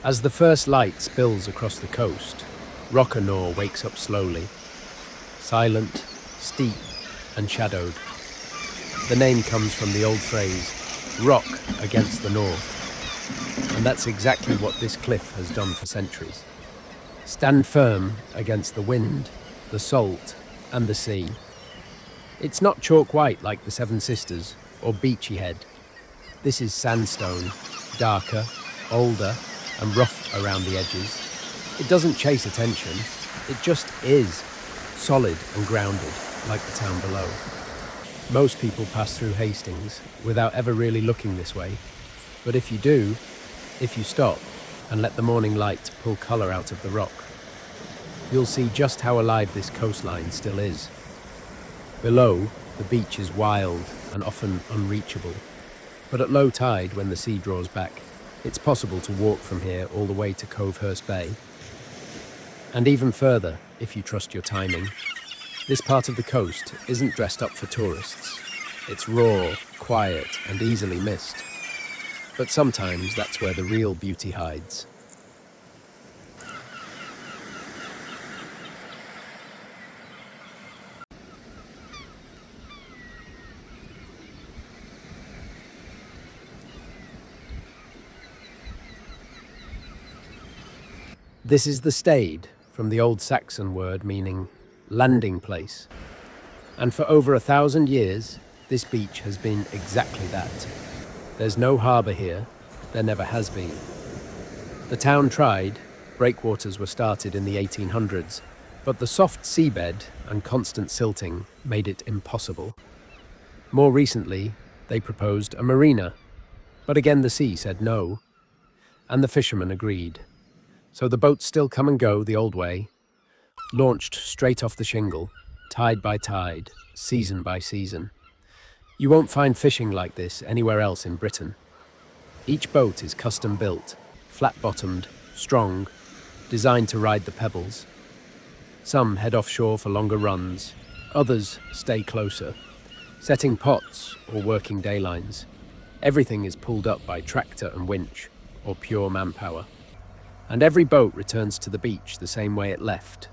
As the first light spills across the coast, Rock-a-Nore wakes up slowly, silent, steep, and shadowed. The name comes from the old phrase, rock against the north, and that's exactly what this cliff has done for centuries. Stand firm against the wind, the salt, and the sea. It's not chalk white like the Seven Sisters or Beachy Head. This is sandstone, darker, older, and rough around the edges. It doesn't chase attention, it just is, solid and grounded, like the town below. Most people pass through Hastings without ever really looking this way, but if you do, if you stop and let the morning light pull colour out of the rock, you'll see just how alive this coastline still is. Below, the beach is wild and often unreachable, but at low tide, when the sea draws back, it's possible to walk from here all the way to Covehurst Bay. And even further, if you trust your timing. This part of the coast isn't dressed up for tourists. It's raw, quiet, and easily missed. But sometimes that's where the real beauty hides. This is the Stade, from the old Saxon word meaning landing place. And for over 1,000 years, this beach has been exactly that. There's no harbour here, there never has been. The town tried, breakwaters were started in the 1800s, but the soft seabed and constant silting made it impossible. More recently, they proposed a marina, but again the sea said no, and the fishermen agreed. So the boats still come and go the old way, launched straight off the shingle, tide by tide, season by season. You won't find fishing like this anywhere else in Britain. Each boat is custom built, flat-bottomed, strong, designed to ride the pebbles. Some head offshore for longer runs, others stay closer, setting pots or working day lines. Everything is pulled up by tractor and winch, or pure manpower. And every boat returns to the beach the same way it left.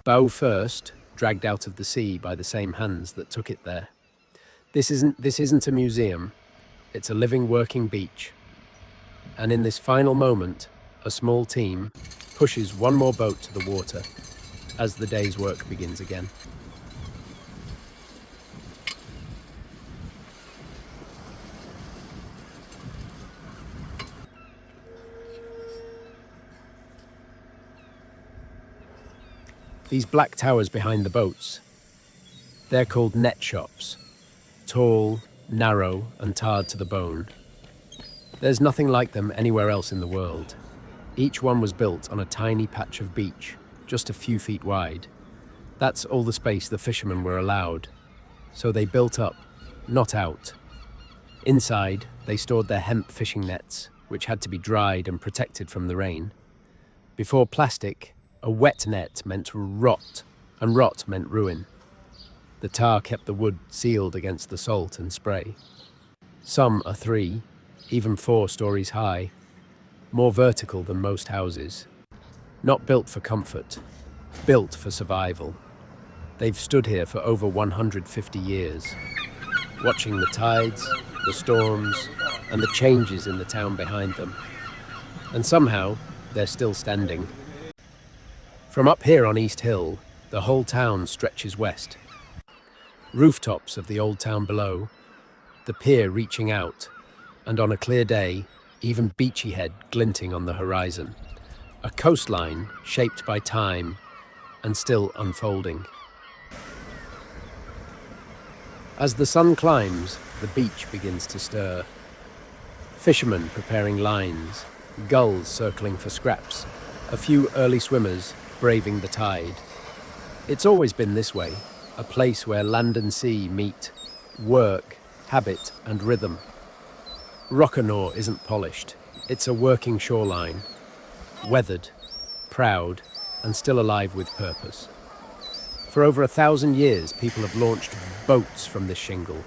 Bow first, dragged out of the sea by the same hands that took it there. This isn't a museum, it's a living, working beach. And in this final moment, a small team pushes one more boat to the water as the day's work begins again. These black towers behind the boats, they're called net shops. Tall, narrow, and tarred to the bone. There's nothing like them anywhere else in the world. Each one was built on a tiny patch of beach, just a few feet wide. That's all the space the fishermen were allowed. So they built up, not out. Inside, they stored their hemp fishing nets, which had to be dried and protected from the rain. Before plastic, a wet net meant rot, and rot meant ruin. The tar kept the wood sealed against the salt and spray. Some are 3, even 4 stories high, more vertical than most houses. Not built for comfort, built for survival. They've stood here for over 150 years, watching the tides, the storms, and the changes in the town behind them. And somehow, they're still standing. From up here on East Hill, the whole town stretches west. Rooftops of the old town below, the pier reaching out, and on a clear day, even Beachy Head glinting on the horizon. A coastline shaped by time and still unfolding. As the sun climbs, the beach begins to stir. Fishermen preparing lines, gulls circling for scraps, a few early swimmers braving the tide. It's always been this way, a place where land and sea meet, work, habit, and rhythm. Rock-a-Nore isn't polished, it's a working shoreline, weathered, proud, and still alive with purpose. For over 1,000 years, people have launched boats from this shingle.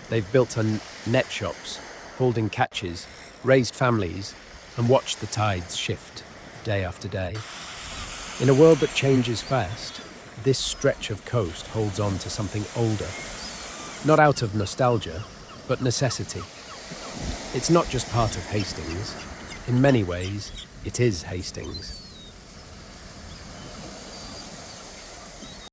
They've built net shops, hauled in catches, raised families, and watch the tides shift day after day. In a world that changes fast, this stretch of coast holds on to something older, not out of nostalgia, but necessity. It's not just part of Hastings. In many ways, it is Hastings.